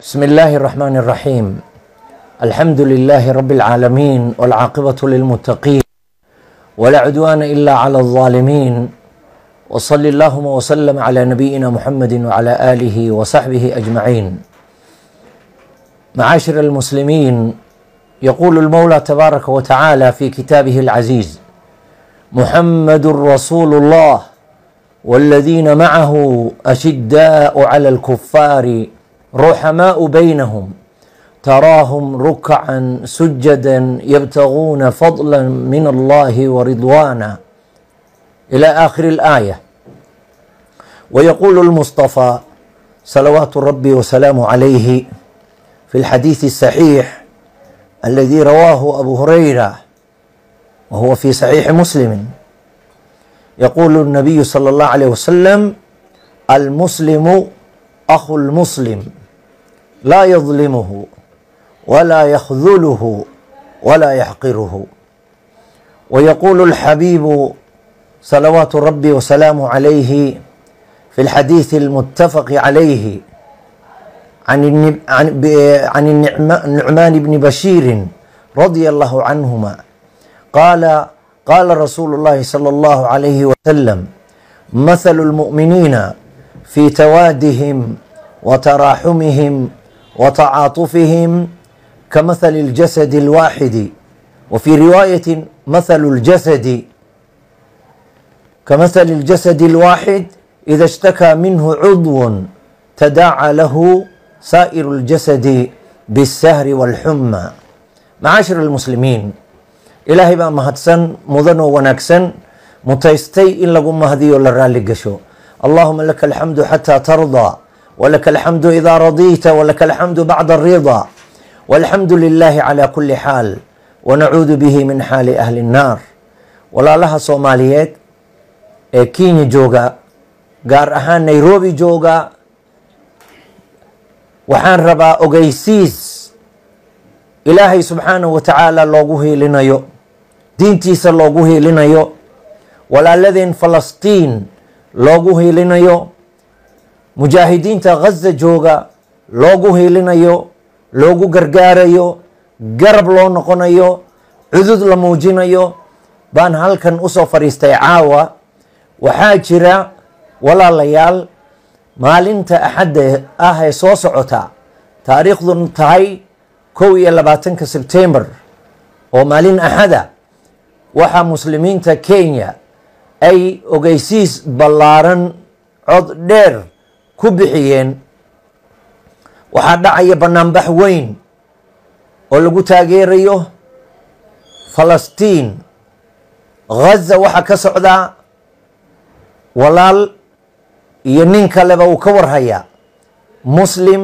بسم الله الرحمن الرحيم. الحمد لله رب العالمين، والعاقبة للمتقين، ولا عدوان إلا على الظالمين، وصل اللهم وسلم على نبينا محمد وعلى آله وصحبه أجمعين. معاشر المسلمين، يقول المولى تبارك وتعالى في كتابه العزيز: محمد رسول الله والذين معه أشداء على الكفار رحماء بينهم تراهم ركعا سجدا يبتغون فضلا من الله ورضوانا، إلى آخر الآية. ويقول المصطفى صلوات ربي وسلامه عليه في الحديث الصحيح الذي رواه أبو هريرة وهو في صحيح مسلم، يقول النبي صلى الله عليه وسلم: المسلم أخو المسلم لا يظلمه ولا يخذله ولا يحقره. ويقول الحبيب صلوات ربي وسلامه عليه في الحديث المتفق عليه عن النعمان بن بشير رضي الله عنهما قال رسول الله صلى الله عليه وسلم: مثل المؤمنين في توادهم وتراحمهم وتعاطفهم كمثل الجسد الواحد، وفي رواية كمثل الجسد الواحد إذا اشتكى منه عضو تداعى له سائر الجسد بالسهر والحمى. معاشر المسلمين، إلهي baa mahadsan, mudan oo wanaagsan, mutaystay in lagu mahdiyo la raali gasho. اللهم لك الحمد حتى ترضى، ولك الحمد إذا رضيت، ولك الحمد بعد الرضا، والحمد لله على كل حال، ونعوذ به من حال أهل النار. walaalaha Soomaaliyeed ee Kenya jooga, gaar ahaan Nairobi jooga, waxaan rabaa ogeysiis ilaahay subxaanahu wa tacaala loogu hiilinayo, diintiisa loogu hiilinayo, walaaladeen Falastiin loogu hiilinayo, mujaahidiinta Gaza jooga loogu hiilinayo, loogu gargaarayo, garab loo noqonayo, cudud la muujinayo, baan halkan usoo fariistay caawa. waxaa jira walaalayaal, maalinta axadda ah ee soo socota, taariikhdun tahay 21 Sebtembar oo maalin axada, waxaa muslimiinta Kenya ay ogeysiis ballaaran cod dheer ku bixiyeen. waxaa dhacaya banaanbax weyn oo lagu taageerayo Falastiin. Gaza waxaa ka socdaa walaal iyo nin kaleba uu ka warhaya, muslim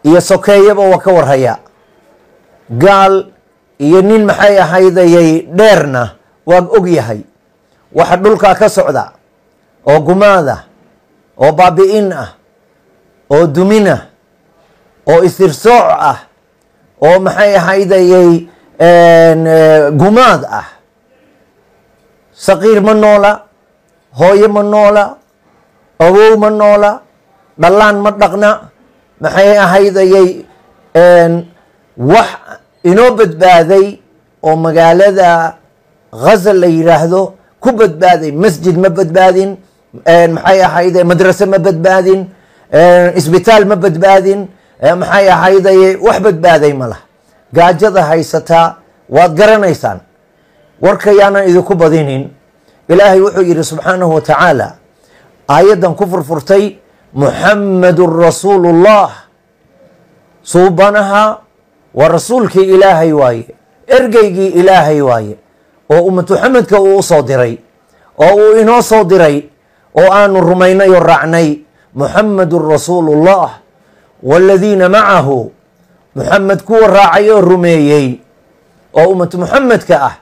iyo sokeeyaba waa ka warhaya, gaal iyo nin maxay ahaydayay dheerna waa og yahay waxa dhulkaa ka socda oo gumaada, oo baabi'in ah, oo dumina, oo istirsooc ah, oo maxay ahaydayay gumaad ah. saqiir ma noola, hooyo ma noola, awow ma noola, dhallaan ma dhaqna, maxay ahaydayay wax inoo badbaaday oo magaalada Gaza la yiraahdo ku badbaaday. masjid ma badbaadin, maxay ahayday madrasa ma badbaadin, isbitaal ma badbaadin, maxay ahayday wax badbaaday ma laha. gaajada haysataa waad garanaysaan, warkayaanan idinku badinin. ilaahay wuxuu yidhi subxaanahu wa tacaala, aayaddan ku furfurtay: muxammadun rasuulullah, suubanaha waa rasuulkii ilaahay waaye, ergeygii ilaahay waaye, oo ummatu xamedka uu u soo diray, oo uu inoo soo diray, oo aanu rumaynay oo raacnay. muxammadun rasuulullah waaladiina macahu, muxamed kuwa raacay oo rumeeyey oo ummatu muxamedka ah,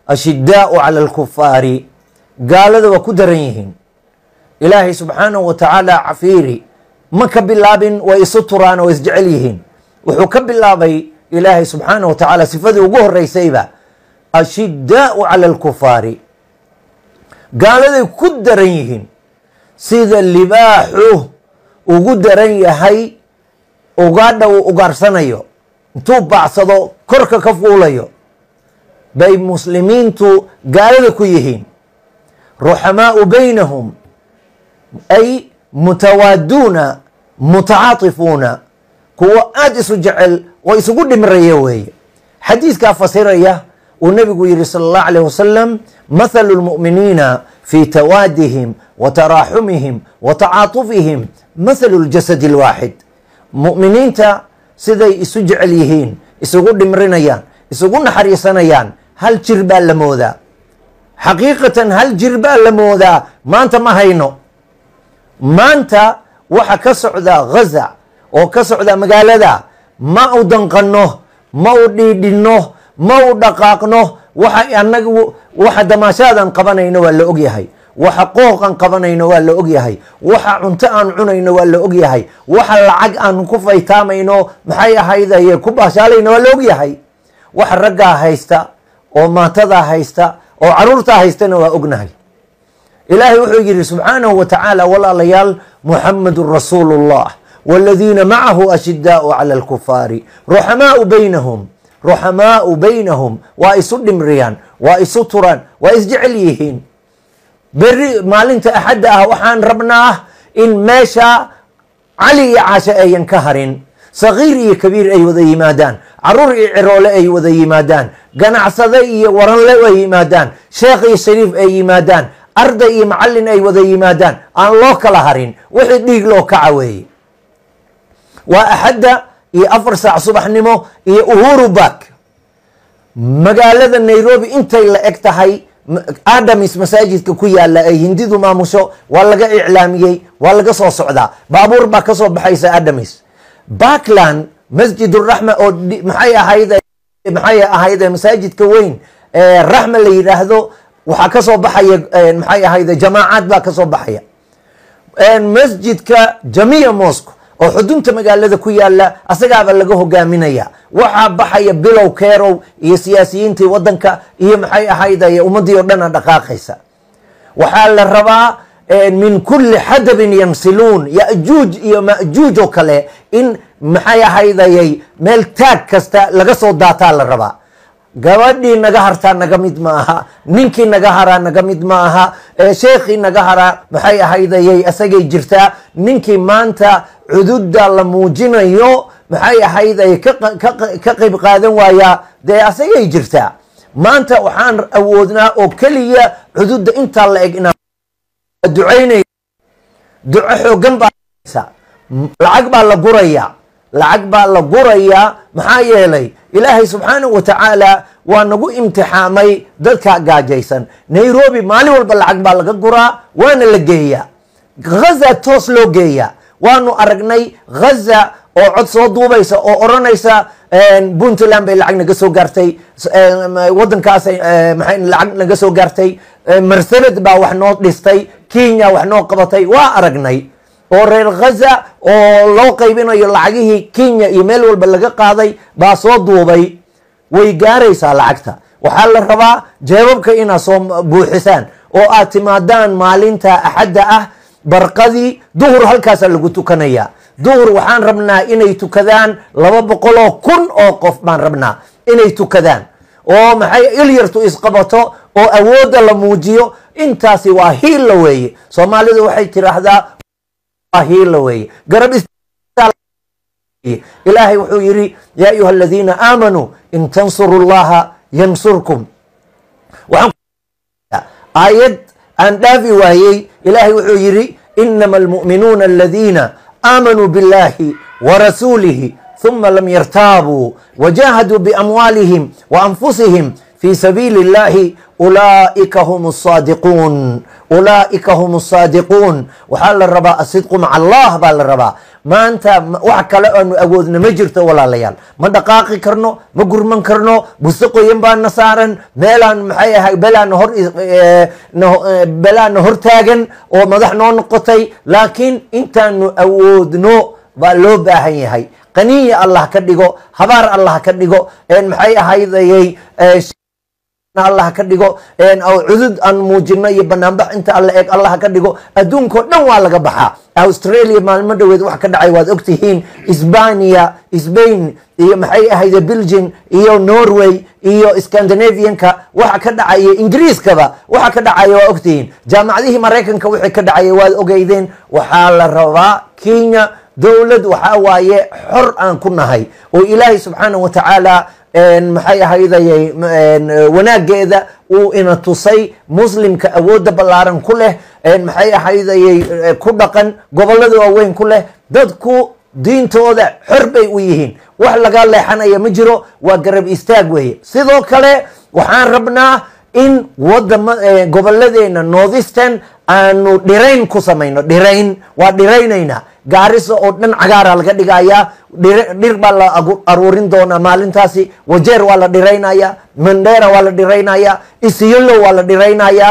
ashiddaau cala alkufaari, gaalada waa ku daran yihiin. ilaahay subxaanahu wa tacaala cafiiri ma ka bilaabin way isu turaan oo isjecel yihiin. wuxuu ka bilaabay ilaahay subxaanahu wa tacaala sifadii ugu horeysayba, ashiddaau cala alkufaari, gaaladay ku daran yihiin sida libaaxu ugu daran yahay ugaadha uu ugaarsanayo intuu baacsado korka ka fuulayo bay muslimiintu gaalada ku yihiin. ruxamaau baynahum ay mutawaaduuna mutacaatifuuna, kuwo aad isu jecel oo isugu dhimraya weeye. xadiiskaa fasiraya uu nabigu yihi sala allahu alayh wasalam, mathalu lmu'miniina fi tawaadihim wa taraaxumihim wa tacaatufihim mathalu ljasadi alwaaxid. mu'miniinta siday isu jecel yihiin, isugu dhimrinayaan, isugu naxariisanayaan, hal jir baa la moodaa. xaqiiqatan hal jir baa la moodaa. maanta ma hayno. maanta waxa ka socda Gaza oo ka socda magaalada, ma u danqanno, ma u dhiidhinno, ma u dhaqaaqno. waxa damaashaadan qabanayno waa la ogyahay, waxa qooqan qabanayno waa la ogyahay, waxa cunto aan cunayno waa la ogyahay, waxa lacag aan ku faytaamayno maxay ahaydaye ku baashaalayno waa la ogyahay. waxa raggaa haysta oo maatadaa haysta oo caruurtaa haystana waa ognahay. ilaahay wuxuu yidhi subxaanahu wa tacaala, walaalayaal, muxamadun rasuulu llah wاladiina macahu ashidaau cala alkufaari ruxamaau baynahum. ruxamaau baynahum waa isu dhimriyaan, waa isu turaan, waa isjecel yihiin. beri maalinta axadda ah waxaan rabnaa in meesha cali iyo caashe ayan ka harin, sagiir iyo kabiir ay wada yimaadaan, caruur iyo ciroole ay wada yimaadaan, ganacsade iyo waranle ay yimaadaan, sheekh iyo shariif ay yimaadaan, arday iyo macallin ay wada yimaadaan, aan loo kala harin. wixii dhiig loo kaca weeye. waa axadda iyo 4 saac subaxnimo iyo Uhuru Park. magaalada Nairobi intay la eg tahay Adams masaajidka ku yaala ay hindidu maamusho waa laga iclaamiyey, waa laga soo socdaa, baabuur baa ka soo baxaysa Adams. Parkland Masjidur Rahma oo maxay ahayd masaajidka weyn Rahma la yiraahdo, waxaa ka soo baxaya maxay ahayd jamaacad baa ka soo baxaya. masjidka Jamia Mosque oo xudunta magaalada ku yaala asagaaba laga hogaaminaya. waxaa baxaya bilow keerow iyo siyaasiyiintii wadanka iyo maxay ahayd ummadii oo dhan dhaqaaqaysa. waxaa la rabaa min kulli hadabin yansiluun, yajuuj iyo majuuj oo kale in maxay ahayd meel taag kasta laga soo daataa la rabaa. gabadhii naga hartaa naga mid ma aha, ninkii naga haraa naga mid ma aha, sheekhii naga haraa maxay ahaydayay asagay jirtaa. ninkii maanta cududa la muujinayo maxay ahayday ka qayb qaadan waayaa, dee asagay jirtaa. maanta waxaan awoodnaa oo keliya cududa intaa la eg inaan ducaynay. duco xoogan baa lacag baa la gurayaa, lacag baa la gurayaa. maxaa yeelay ilaahay subxaanahu wa tacaala waa nagu imtixaamay dadka gaajaysan. Nairobi maalin walba lacag baa laga guraa, waana la geeyaa. Gaza toos loo geeyaa. waanu aragnay Gaza oo cod soo duubaysa oo oranaysa Puntland bay lacag naga soo gaartay, wadankaas maxay lacag naga soo gaartay, Marsabit baa wax noo dhistay, Kenya wax noo qabatay. waa aragnay oo reer Gaza oo loo qaybinayo lacagihii Kenya iyo meel walba laga qaaday baa soo duubay. way gaaraysaa lacagta. waxaa la rabaa jeebabka inaad soo buuxisaan oo aad timaadaan maalinta axadda ah barqadii. duhur halkaasaa lagu tukanaya. duhur waxaan rabnaa inay tukadaan 200,000 oo qof baan rabnaa inay tukadaan, oo maxay ilyartu isqabato oo awoodda la muujiyo. intaasi waa hiilla weeye. soomaalidu waxay tiraahdaa hiilla weeye. garab ilaahay wuxuu yidhi, yaa ayuha aladiina aamanuu in tansuru llaha yansurkum. aayad aan dhaafi waayey. ilaahay wuxuu yidhi, inama almu'minuuna aladiina aamanuu biاllahi warasuulihi ثuma lam yartaabuu wajahaduu biamwaalihim waanfusihim fi sabiili اllahi ulaa'ika hum الصaadiquun. ulaa'ika hum الصaadiquun. waxaa la rabaa asidqu maca allah baa la rabaa. maanta wax kale aanu awoodna ma jirto walaalayaal. ma dhaqaaqi karno, ma gurman karno. busto qoyan baana saaran, meelaan maxay ahay belaana hor taagan oo madax noo noqotay. laakiin intaanu awoodno baa loo baahan yahay. qaniya allah ka dhigo, habaar allah ka dhigo. maxay ahaydayay الله كدغو او عدد ان موجنا iyo banaanbax inta alla eeg Allah ka dhigo adduunko dhan waa laga baxaa Australia maalmo dhaweed wax ka dhacay waad ogtihiin Isbaaniya Spain iyo maxay ahayd Belgium iyo Norway iyo Scandinavianka waxa ka dhacay Ingiriiskaba waxa ka dhacay waa ogtihiin jaamacadihii Mareykanka wixii ka dhacay waad ogeydeen waxa la rabaa Kenya dawlad waxa waaye xor aan ku nahay oo Ilaahay subhanahu wa ta'ala maxay ahaydayay wanaageeda uu ina tusay muslimka awooda ballaaran ku leh maxay ahaydayay ku dhaqan gobolada waaweyn ku leh dadku diintooda xor bay u yihiin wax laga leexanaya ma jiro waa garab istaag weeye sidoo kale waxaan rabnaa in wadama goboladeena northeastern aanu dhirayn ku samayno dhirayn waa dhiraynayna gaariso oo dhan cagaara laga dhigaya dhir baa la aruurin doona maalintaasi wajeer waa la dhiraynaya mandera waa la dhiraynaya Isiolo waa la dhiraynaya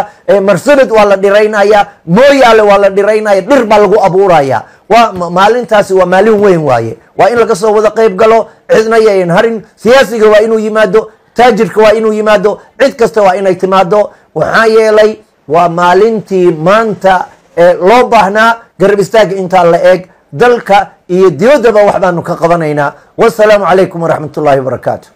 Marsabit waa la dhiraynaya Moyale waa la dhiraynaya dhir baa lagu abuuraya waa maalintaasi waa maalin weyn waaye waa in laga soo wada qayb galo cidna yayn harin siyaasiga waa inuu yimaado taajirka waa inuu yimaado cid kasta waa inay timaado waxaa yeelay waa maalintii maanta loo baahnaa garab istaag inta la eeg dalka iyo diyadaba wax baanu ka qabanaynaa wasalaamu calaykum waraxmatullaahi wabarakaatu